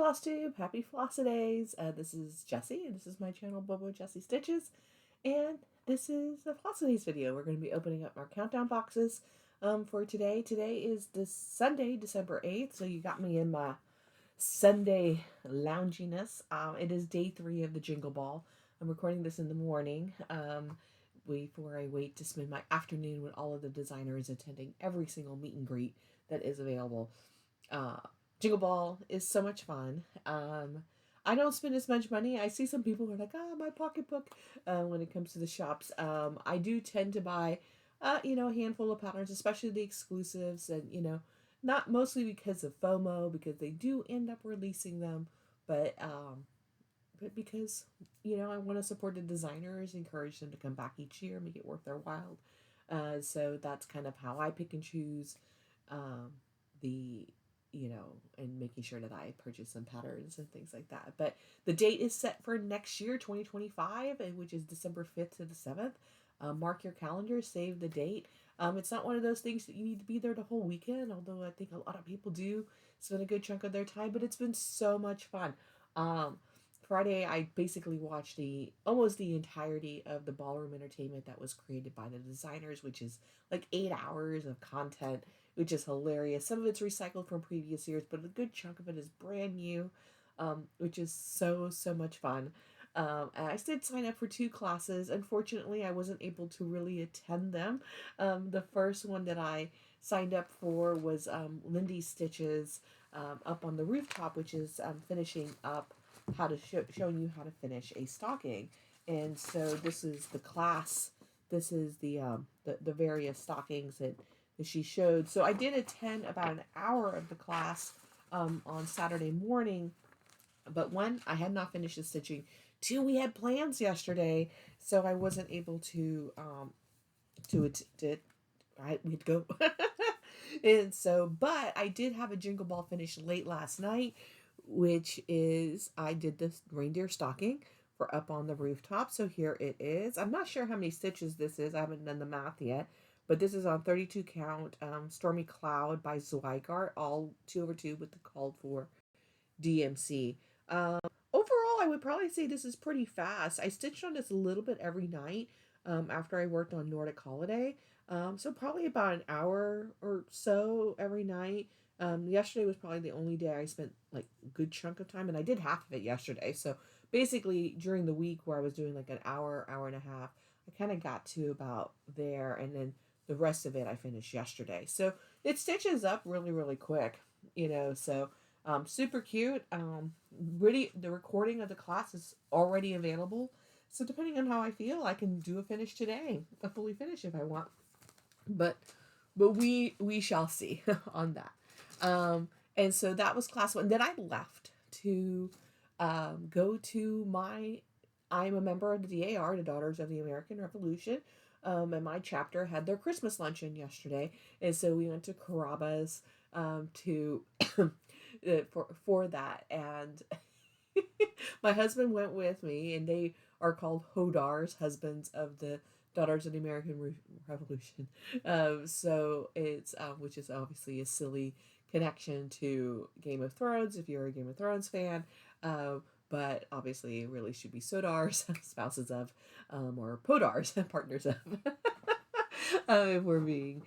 FlossTube, happy Flossidays. This is Jessie, and this is my channel, Bobo Jessie Stitches. And this is a Flossidays video. We're going to be opening up our countdown boxes for today. Today is this Sunday, December 8th, so you got me in my Sunday lounginess. It is day 3 of the Jingle Ball. I'm recording this in the morning before I wait to spend my afternoon with all of the designers attending every single meet and greet that is available. Jingle Ball is so much fun. I don't spend as much money. I see some people who are like, my pocketbook when it comes to the shops. I do tend to buy, a handful of patterns, especially the exclusives, and, not mostly because of FOMO, because they do end up releasing them, but because, I want to support the designers, encourage them to come back each year, make it worth their while. So that's kind of how I pick and choose the and making sure that I purchase some patterns and things like that. But the date is set for next year, 2025, which is December 5th to the 7th. Mark your calendar, save the date. It's not one of those things that you need to be there the whole weekend, although I think a lot of people do spend a good chunk of their time, but it's been so much fun. Friday, I basically watched almost the entirety of the ballroom entertainment that was created by the designers, which is like 8 hours of content, which is hilarious. Some of it's recycled from previous years, but a good chunk of it is brand new, which is so much fun. And I did sign up for 2 classes. Unfortunately, I wasn't able to really attend them. The first one that I signed up for was Lindy's Stitches up on the rooftop, which is finishing up showing you how to finish a stocking. And so this is the class. This is the various stockings that she showed. So I did attend about an hour of the class on Saturday morning, but 1, I had not finished the stitching. 2, we had plans yesterday, so I wasn't able to we'd go. And so, but I did have a Jingle Ball finish late last night, which is I did this reindeer stocking for up on the rooftop. So here it is. I'm not sure how many stitches this is. I haven't done the math yet. But this is on 32 count, Stormy Cloud by Zweigart, all 2/2 with the called for DMC. Overall, I would probably say this is pretty fast. I stitched on this a little bit every night after I worked on Nordic Holiday. So probably about an hour or so every night. Yesterday was probably the only day I spent like a good chunk of time, and I did half of it yesterday. So basically during the week where I was doing like an hour and a half, I kind of got to about there, and then the rest of it I finished yesterday. So it stitches up really quick, so super cute. Really, the recording of the class is already available. So depending on how I feel, I can do a finish today, a fully finish if I want. But we shall see on that. And so that was class 1. Then I left to go to I'm a member of the DAR, the Daughters of the American Revolution. And my chapter had their Christmas luncheon yesterday, and so we went to Carrabba's to for that, and my husband went with me, and they are called HODARs, Husbands of the Daughters of the American Revolution. So it's which is obviously a silly connection to Game of Thrones if you're a Game of Thrones fan. But obviously it really should be Sodars, spouses of, or Podars, partners of, if we're being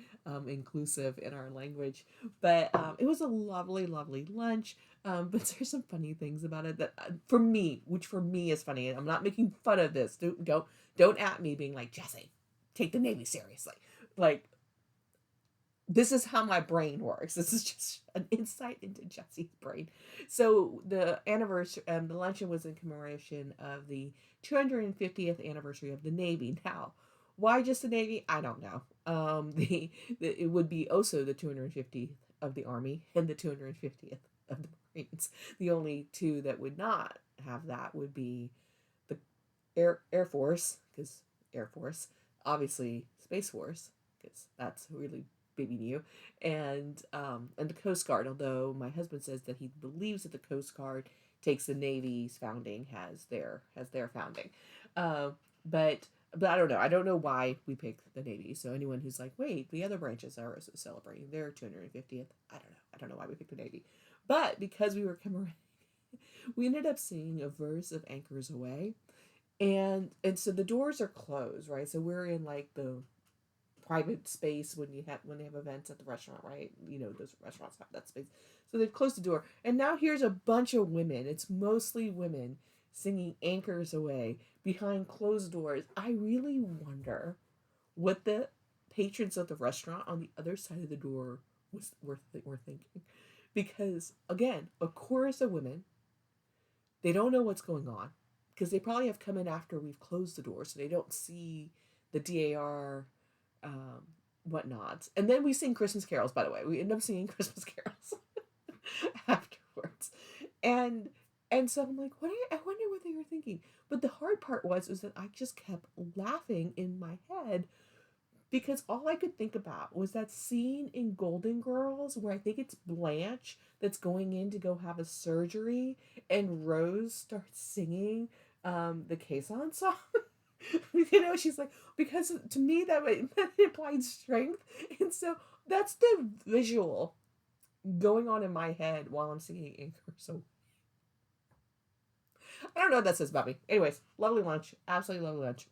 inclusive in our language. But it was a lovely lunch. But there's some funny things about it that, for me is funny. I'm not making fun of this. Don't at me being like, Jessie, take the Navy seriously. Like, this is how my brain works. This is just an insight into Jessie's brain. So the anniversary, the luncheon was in commemoration of the 250th anniversary of the Navy. Now, why just the Navy? I don't know. It would be also the 250th of the Army and the 250th of the Marines. The only 2 that would not have that would be the Air Force, because Air Force, obviously Space Force, because that's really baby new, and the Coast Guard. Although my husband says that he believes that the Coast Guard takes the Navy's founding, has their founding, but I don't know. I don't know why we picked the Navy. So anyone who's like, wait, the other branches are also celebrating their 250th, I don't know. I don't know why we picked the Navy, but because we were commemorating we ended up seeing a verse of Anchors Away, and so the doors are closed, right? So we're in like the private space when they have events at the restaurant, right? You know, those restaurants have that space. So they've closed the door, and now here's a bunch of women. It's mostly women singing Anchors Away behind closed doors. I really wonder what the patrons of the restaurant on the other side of the door were thinking, because again, a chorus of women, they don't know what's going on because they probably have come in after we've closed the door, so they don't see the DAR um, whatnots. And then we sing Christmas carols. By the way, we end up singing Christmas carols afterwards, and and so I'm like, I wonder what they were thinking. But the hard part was that I just kept laughing in my head because all I could think about was that scene in Golden Girls where I think it's Blanche that's going in to go have a surgery, and Rose starts singing the Caisson song. You know, she's like, because to me that implied strength, and so that's the visual going on in my head while I'm singing Anchor. So I don't know what that says about me. Anyways, lovely lunch, absolutely lovely lunch.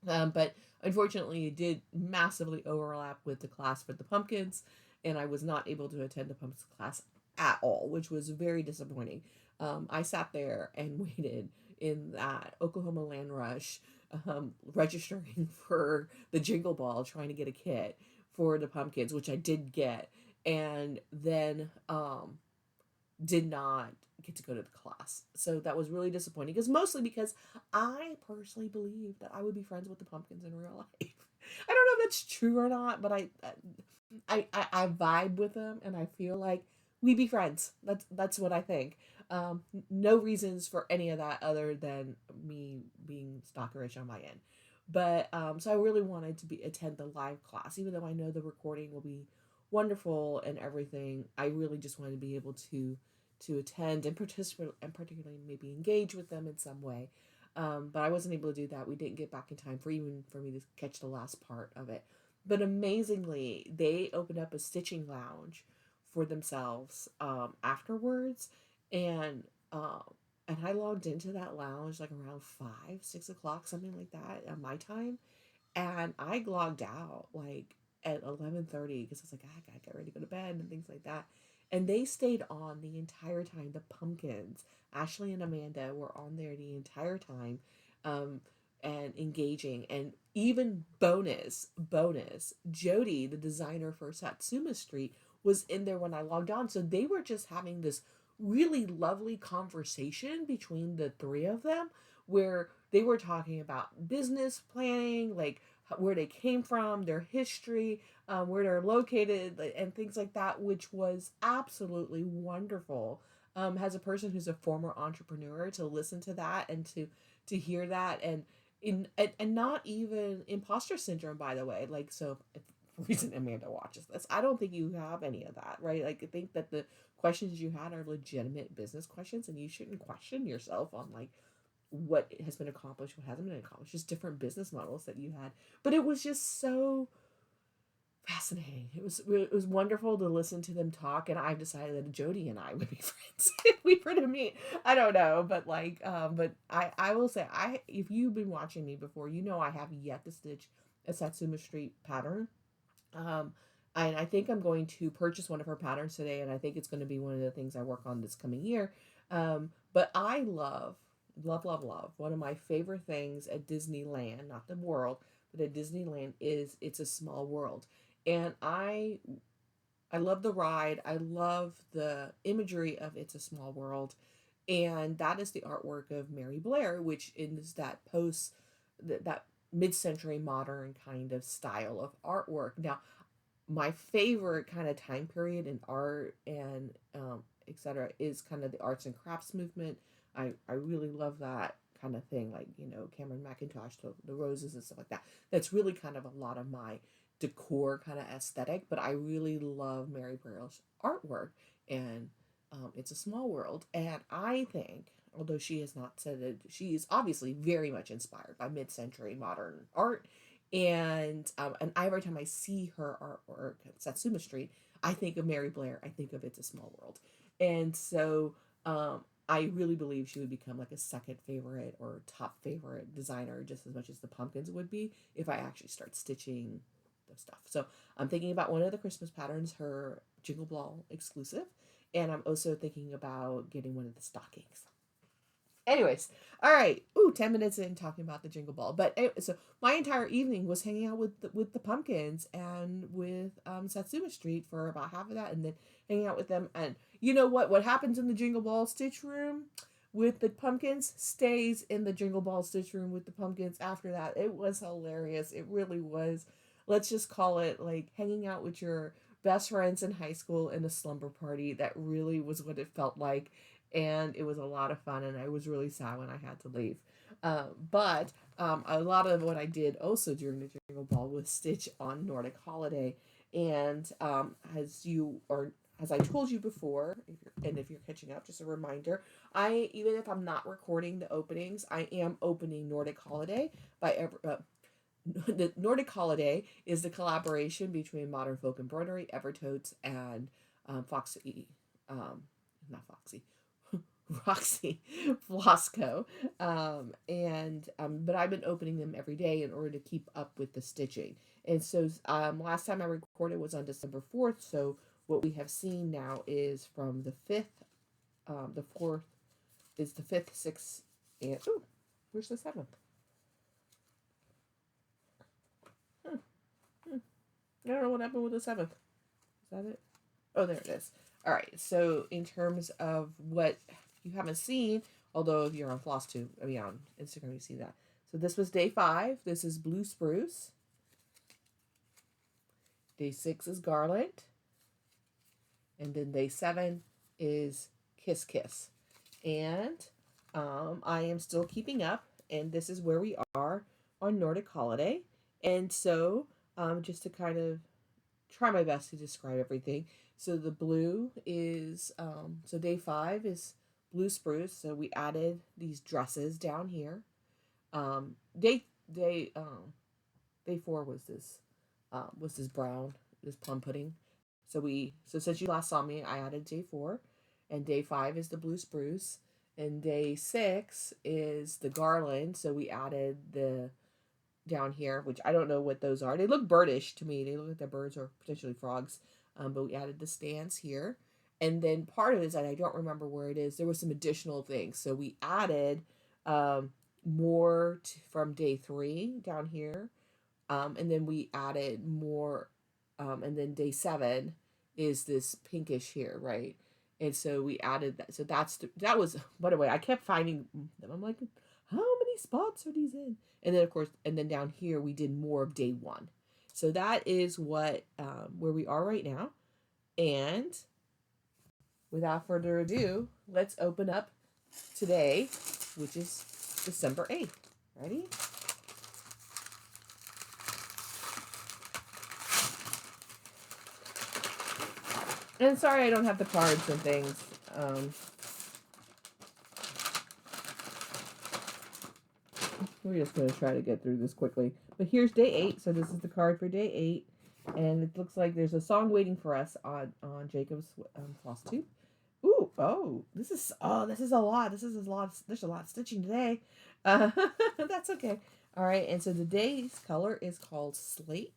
But unfortunately, it did massively overlap with the class for the pumpkins, and I was not able to attend the pumpkins class at all, which was very disappointing. I sat there and waited in that Oklahoma Land Rush, registering for the Jingle Ball, trying to get a kit for the pumpkins, which I did get, and then did not get to go to the class. So that was really disappointing, because mostly because I personally believe that I would be friends with the pumpkins in real life. I don't know if that's true or not, but I vibe with them, and I feel like we'd be friends. That's what I think. No reasons for any of that other than me being stalkerish on my end. But so I really wanted to be attend the live class, even though I know the recording will be wonderful and everything. I really just wanted to be able to attend and participate, and particularly maybe engage with them in some way. But I wasn't able to do that. We didn't get back in time for me to catch the last part of it. But amazingly, they opened up a stitching lounge for themselves afterwards, and um, and I logged into that lounge like around 5, 6 o'clock, something like that, at my time, and I logged out like at 11:30 because I was like, I gotta get ready to go to bed and things like that. And they stayed on the entire time. The pumpkins, Ashley and Amanda, were on there the entire time, um, and engaging. And even bonus, Jody, the designer for Satsuma Street, was in there when I logged on. So they were just having this really lovely conversation between the three of them, where they were talking about business planning, like where they came from, their history, where they're located, and things like that, which was absolutely wonderful. As a person who's a former entrepreneur, to listen to that and to hear that, and not even imposter syndrome, by the way. Like, so if reason Amanda watches this, I don't think you have any of that, right? Like, I think that the questions you had are legitimate business questions, and you shouldn't question yourself on like what has been accomplished, what hasn't been accomplished, just different business models that you had. But it was just so fascinating. It was wonderful to listen to them talk, and I've decided that Jody and I would be friends if we were to meet. I don't know, but like, but I will say, I if you've been watching me before, you know I have yet to stitch a Satsuma Street pattern. Um, and I think I'm going to purchase one of her patterns today, and I think it's going to be one of the things I work on this coming year. But I love. One of my favorite things at Disneyland, not the world, but at Disneyland, is It's a Small World. And I love the ride. I love the imagery of It's a Small World. And that is the artwork of Mary Blair, which is that that mid-century modern kind of style of artwork. Now, my favorite kind of time period in art and etc. is kind of the arts and crafts movement. I really love that kind of thing, like, you know, Cameron McIntosh, the roses and stuff like that. That's really kind of a lot of my decor kind of aesthetic, but I really love Mary Burrell's artwork, and It's a Small World. And I think, although she has not said it, she is obviously very much inspired by mid-century modern art. And every time I see her artwork at Satsuma Street, I think of Mary Blair. I think of It's a Small World. And so I really believe she would become like a second favorite or top favorite designer just as much as the pumpkins would be if I actually start stitching the stuff. So I'm thinking about one of the Christmas patterns, her Jingle Ball exclusive, and I'm also thinking about getting one of the stockings. Anyways, all right. Ooh, 10 minutes in talking about the Jingle Ball. But anyway, so my entire evening was hanging out with the pumpkins and with Satsuma Street for about half of that, and then hanging out with them. And you know what? What happens in the Jingle Ball stitch room with the pumpkins stays in the Jingle Ball stitch room with the pumpkins after that. It was hilarious. It really was. Let's just call it like hanging out with your best friends in high school in a slumber party. That really was what it felt like, and it was a lot of fun, and I was really sad when I had to leave. But a lot of what I did also during the Jingle Ball was stitch on Nordic Holiday, and as I told you before, if you're catching up, just a reminder, I even if I'm not recording the openings, I am opening Nordic Holiday by the Nordic Holiday is the collaboration between Modern Folk Embroidery, Evertote, and Foxy, not Foxy, Roxy Flosco. But I've been opening them every day in order to keep up with the stitching. And so last time I recorded was on December 4th. So what we have seen now is from the 5th, the 4th is the 5th, 6th, and, ooh, where's the 7th? I don't know what happened with the 7th. Is that it? Oh, there it is. All right. So in terms of what you haven't seen, although if you're on FlossTube, on Instagram, you see that. So this was day 5. This is Blue Spruce. Day 6 is Garland. And then day 7 is Kiss Kiss. And I am still keeping up. And this is where we are on Nordic Holiday. And so just to kind of try my best to describe everything. So the blue is, so day 5 is Blue Spruce. So we added these dresses down here. Day 4 was this brown, this plum pudding. So since you last saw me, I added day 4, and day 5 is the Blue Spruce, and day 6 is the garland. So we added the down here, which I don't know what those are. They look birdish to me. They look like the birds or potentially frogs. But we added the stands here. And then part of it is that I don't remember where it is. There was some additional things. So we added more from day 3 down here. And then we added more. And then day 7 is this pinkish here, right? And so we added that. So that was, by the way, I kept finding them. I'm like, how many spots are these in? And then, of course, and then down here, we did more of day 1. So that is where we are right now. And without further ado, let's open up today, which is December 8th. Ready? And sorry I don't have the cards and things. We're just going to try to get through this quickly. But here's day 8. So this is the card for day 8. And it looks like there's a song waiting for us on Jacob's floss tube. Ooh, this is a lot. There's a lot of stitching today. That's okay. All right, and so the day's color is called Slate.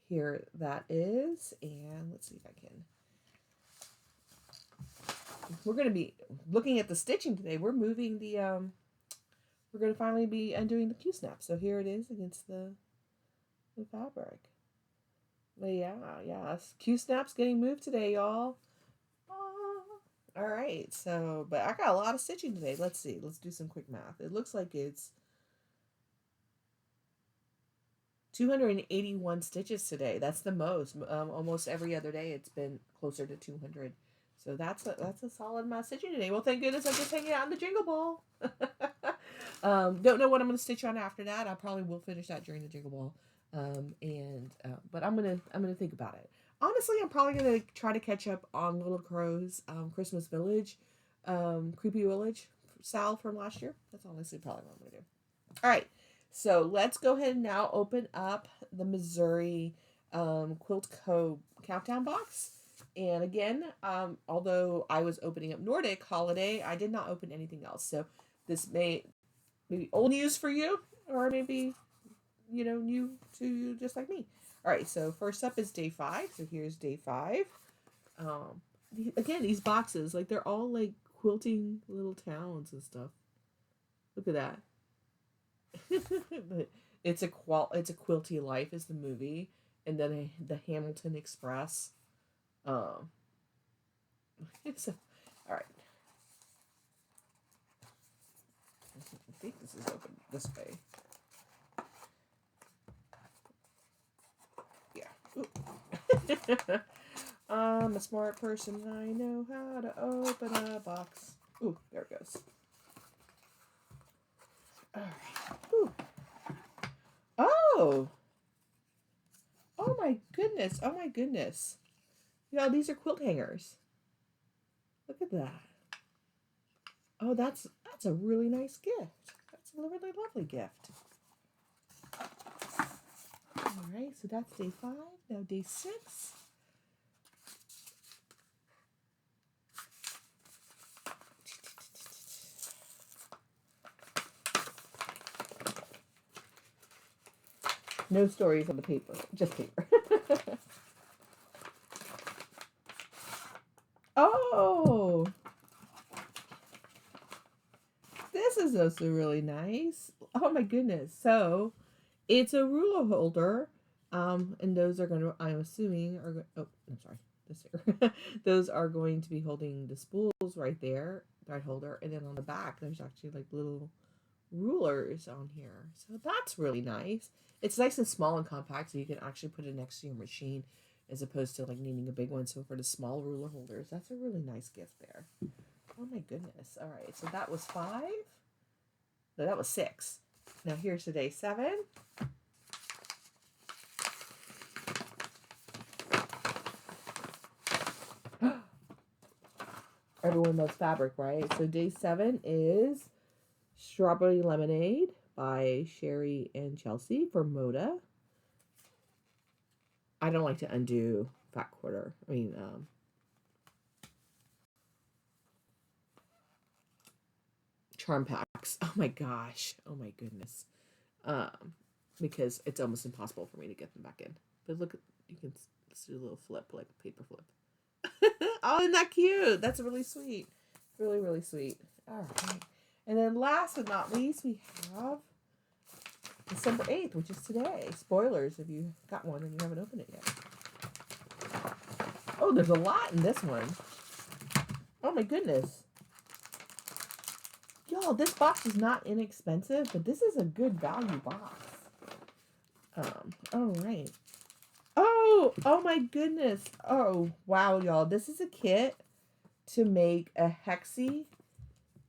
Here that is, and let's see if I can. We're going to be looking at the stitching today. We're moving the we're going to finally be undoing the Q-snap. So here it is against the fabric. But yeah, Q-snap's getting moved today, y'all. All right, so, but I got a lot of stitching today. Let's see. Let's do some quick math. It looks like it's 281 stitches today. That's the most. Almost every other day it's been closer to 200. So that's a solid amount of stitching today. Well, thank goodness I'm just hanging out in the Jingle Ball. Don't know what I'm going to stitch on after that. I probably will finish that during the Jingle Ball. But I'm gonna think about it. Honestly, I'm probably gonna try to catch up on Little Crow's Christmas Village, Creepy Village style from last year. That's honestly probably what I'm gonna do. All right, so let's go ahead and now open up the Missouri Quilt Co. countdown box. And again, although I was opening up Nordic holiday, I did not open anything else. So this may maybe old news for you, or maybe new to you just like me. All right, so first up is day 5. So here's day 5. Again, these boxes, like they're all like quilting little towns and stuff. Look at that. But it's a quilty life is the movie, and then the Hamilton Express. Um, it's all right. I think this is open this way. Yeah. I'm a smart person. I know how to open a box. Ooh, there it goes. All right. Ooh. Oh. Oh my goodness. Oh my goodness. Y'all, these are quilt hangers. Look at that. Oh, that's a really nice gift. That's a really lovely gift. All right, so that's day 5. Now day 6. No stories on the paper, just paper. Oh, this is also really nice. Oh my goodness. So it's a ruler holder. And those are going to, I'm assuming, oh, I'm sorry, this here. Those are going to be holding the spools right there, thread holder. And then on the back, there's actually like little rulers on here. So that's really nice. It's nice and small and compact, so you can actually put it next to your machine as opposed to like needing a big one. So for the small ruler holders, that's a really nice gift there. Oh my goodness. All right, so that was 5. No, that was 6. Now here's today 7. Everyone loves fabric, right? So day 7 is Strawberry Lemonade by Sherry and Chelsea for Moda. I don't like to undo fat quarter. Charm packs. Oh my gosh. Oh my goodness. Um, because it's almost impossible for me to get them back in. But look, you can do a little flip, like a paper flip. Oh, isn't that cute? That's really sweet. Really, really sweet. All right. And then last but not least, we have December 8th, which is today. Spoilers if you got one and you haven't opened it yet. Oh, there's a lot in this one. Oh my goodness. Y'all, this box is not inexpensive, but this is a good value box. All right. Oh my goodness. Oh, wow, y'all. This is a kit to make a hexie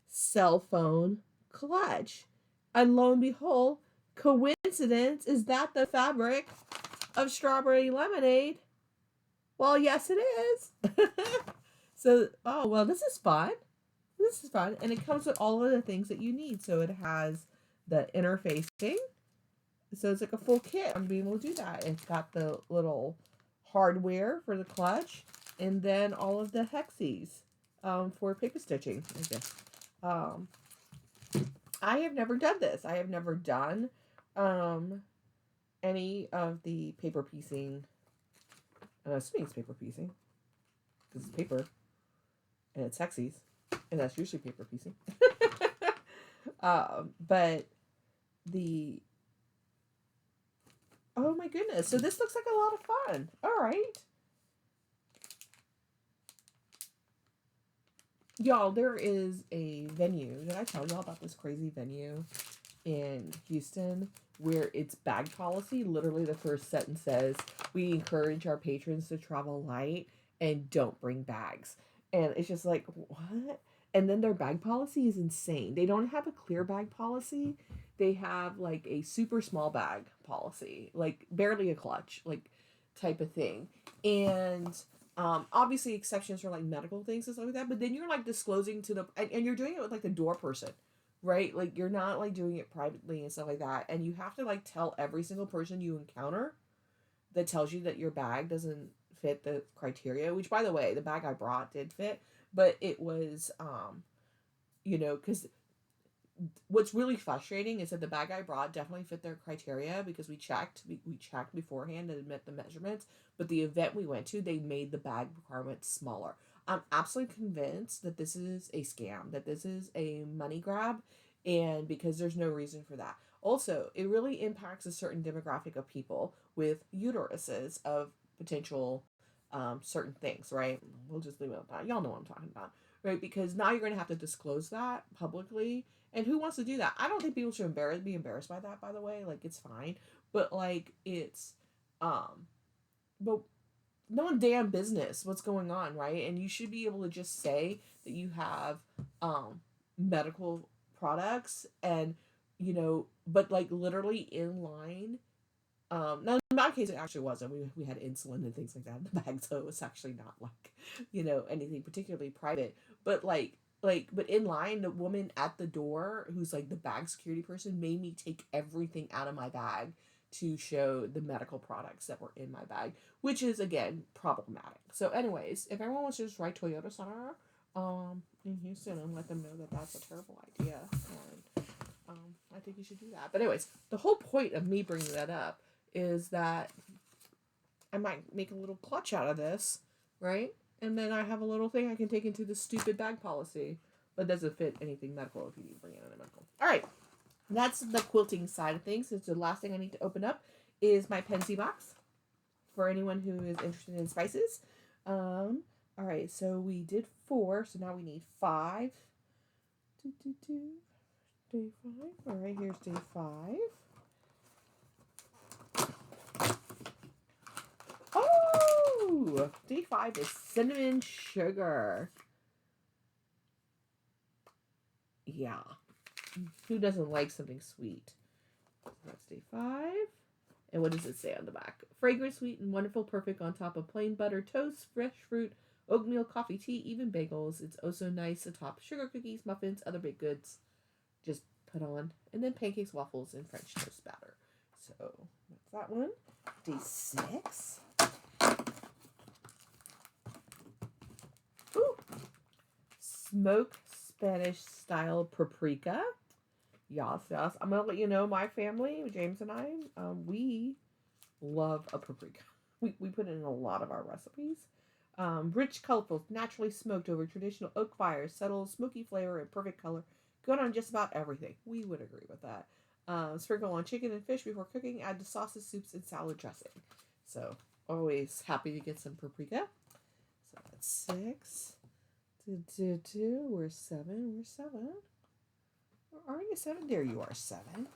cell phone clutch. And lo and behold, coincidence, is that the fabric of Strawberry Lemonade? Well, yes, it is. So, oh, well, this is fun. This is fun. And it comes with all of the things that you need. So it has the interfacing. So it's like a full kit on being able to do that. It's got the little hardware for the clutch. And then all of the hexies for paper stitching, I guess. I have never done this. I have never done any of the paper piecing. I'm assuming it's paper piecing. Because it's paper. And it's hexies. And that's usually paper piecing. But the... Oh my goodness. So this looks like a lot of fun. All right. Y'all, there is a venue. Did I tell y'all about this crazy venue in Houston where it's bag policy? Literally the first sentence says, we encourage our patrons to travel light and don't bring bags. And it's just like, what? And then their bag policy is insane. They don't have a clear bag policy. They have like a super small bag policy, like barely a clutch, like type of thing. And obviously exceptions for like medical things and stuff like that, but then you're like disclosing to the and you're doing it with like the door person, right? Like you're not like doing it privately and stuff like that, and you have to like tell every single person you encounter that tells you that your bag doesn't fit the criteria, which by the way, the bag I brought did fit, but it was, because what's really frustrating is that the bag I brought definitely fit their criteria because we checked beforehand and met the measurements, but the event we went to, they made the bag requirements smaller. I'm absolutely convinced that this is a scam, that this is a money grab, and because there's no reason for that. Also, it really impacts a certain demographic of people with uteruses of potential certain things, right? We'll just leave it at that. Y'all know what I'm talking about, right? Because now you're going to have to disclose that publicly. And who wants to do that? I don't think people should be embarrassed by that, by the way. Like, it's fine. But, like, it's, but no one damn business what's going on, right? And you should be able to just say that you have medical products and, but, like, literally in line. Now in my case, it actually wasn't. We had insulin and things like that in the bag, so it was actually not like, anything particularly private. But but in line, the woman at the door, who's like the bag security person, made me take everything out of my bag to show the medical products that were in my bag, which is again problematic. So, anyways, if everyone wants to just write Toyota Center, in Houston and let them know that that's a terrible idea, and I think you should do that. But anyways, the whole point of me bringing that up is that I might make a little clutch out of this, right? And then I have a little thing I can take into the stupid bag policy, but it doesn't fit anything medical if you need to bring it in a medical. All right, that's the quilting side of things. So the last thing I need to open up is my Penzey box for anyone who is interested in spices. All right, so we did 4, so now we need 5. Day 5. All right, here's day 5. Oh, day 5 is cinnamon sugar. Yeah. Who doesn't like something sweet? So that's day 5. And what does it say on the back? Fragrant, sweet, and wonderful, perfect on top of plain butter, toast, fresh fruit, oatmeal, coffee, tea, even bagels. It's oh so nice atop sugar cookies, muffins, other baked goods. Just put on. And then pancakes, waffles, and French toast batter. So that's that one. Day 6. Ooh. Smoked Spanish style paprika. Yes. I'm going to let you know, my family, James and I, we love a paprika. We put it in a lot of our recipes. Rich, colorful, naturally smoked over traditional oak fires, subtle, smoky flavor, and perfect color. Good on just about everything. We would agree with that. Sprinkle on chicken and fish before cooking. Add to sauces, soups, and salad dressing. So, always happy to get some paprika. So, that's 6. We're 7. We're 7. Are you 7? There you are, 7.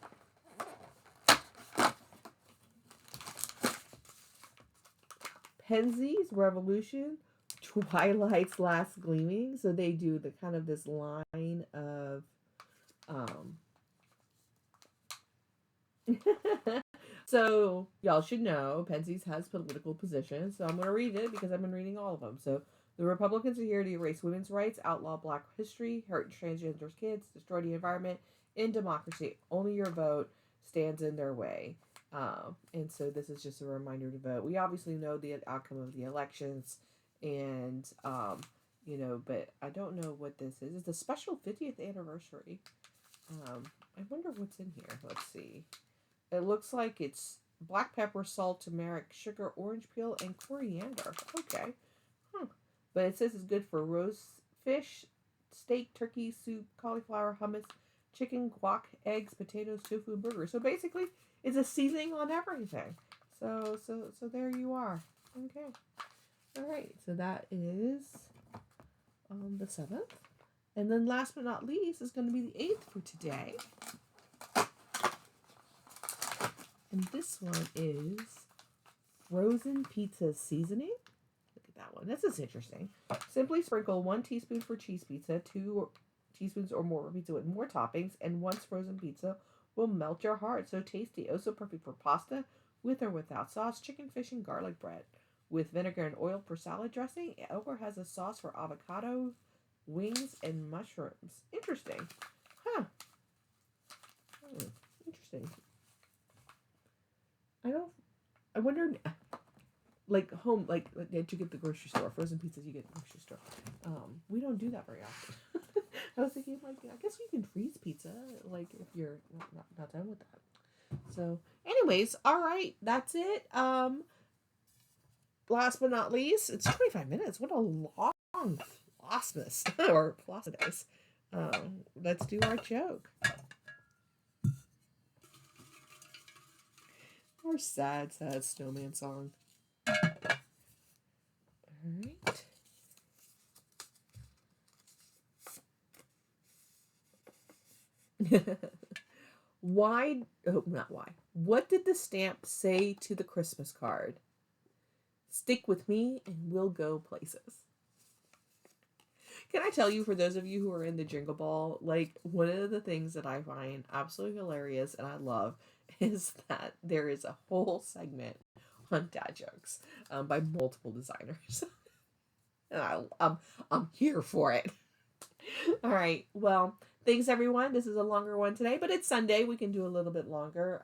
Penzey's Revolution, Twilight's Last Gleaming. So they do the kind of this line of so y'all should know Penzey's has political positions. So I'm going to read it because I've been reading all of them. So the Republicans are here to erase women's rights, outlaw black history, hurt transgender kids, destroy the environment, end democracy. Only your vote stands in their way. And so this is just a reminder to vote. We obviously know the outcome of the elections, and but I don't know what this is. It's a special 50th anniversary. I wonder what's in here. Let's see. It looks like it's black pepper, salt, turmeric, sugar, orange peel, and coriander. Okay. But it says it's good for roast fish, steak, turkey, soup, cauliflower, hummus, chicken, guac, eggs, potatoes, tofu, and burgers. So basically, it's a seasoning on everything. So there you are. Okay. All right. So that is the 7th. And then last but not least is going to be the 8th for today. And this one is frozen pizza seasoning. Look at that one. This is interesting. Simply sprinkle 1 teaspoon for cheese pizza, 2 teaspoons or more for pizza with more toppings, and once frozen pizza will melt your heart. So tasty. Oh, so perfect for pasta with or without sauce, chicken, fish, and garlic bread. With vinegar and oil for salad dressing, or has a sauce for avocado, wings, and mushrooms. Interesting. Huh. Interesting. I wonder, like, home, like that you get at the grocery store, frozen pizzas you get at the grocery store. We don't do that very often. I was thinking, like, I guess you can freeze pizza, like, if you're not done with that. So, anyways, all right, that's it. Last but not least, it's 25 minutes. What a long Flossmas or Flossidays. Let's do our joke. Our sad, sad snowman song. All right. Why? Oh, not why. What did the stamp say to the Christmas card? Stick with me and we'll go places. Can I tell you, for those of you who are in the Jingle Ball, like, one of the things that I find absolutely hilarious and I love is that there is a whole segment on dad jokes by multiple designers. And I'm here for it. All right. Well, thanks everyone. This is a longer one today, but it's Sunday. We can do a little bit longer.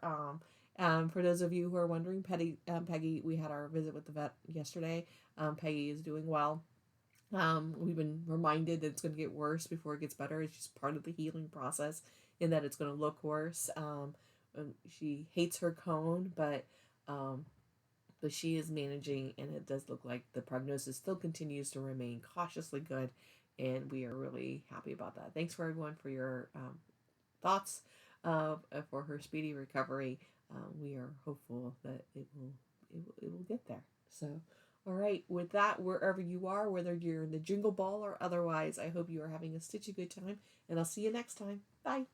For those of you who are wondering, Peggy, we had our visit with the vet yesterday. Peggy is doing well. We've been reminded that it's going to get worse before it gets better. It's just part of the healing process, in that it's going to look worse. She hates her cone, but she is managing, and it does look like the prognosis still continues to remain cautiously good, and we are really happy about that. Thanks for everyone for your thoughts for her speedy recovery. We are hopeful that it will get there. So, all right, with that, wherever you are, whether you're in the Jingle Ball or otherwise, I hope you are having a stitchy good time, and I'll see you next time. Bye.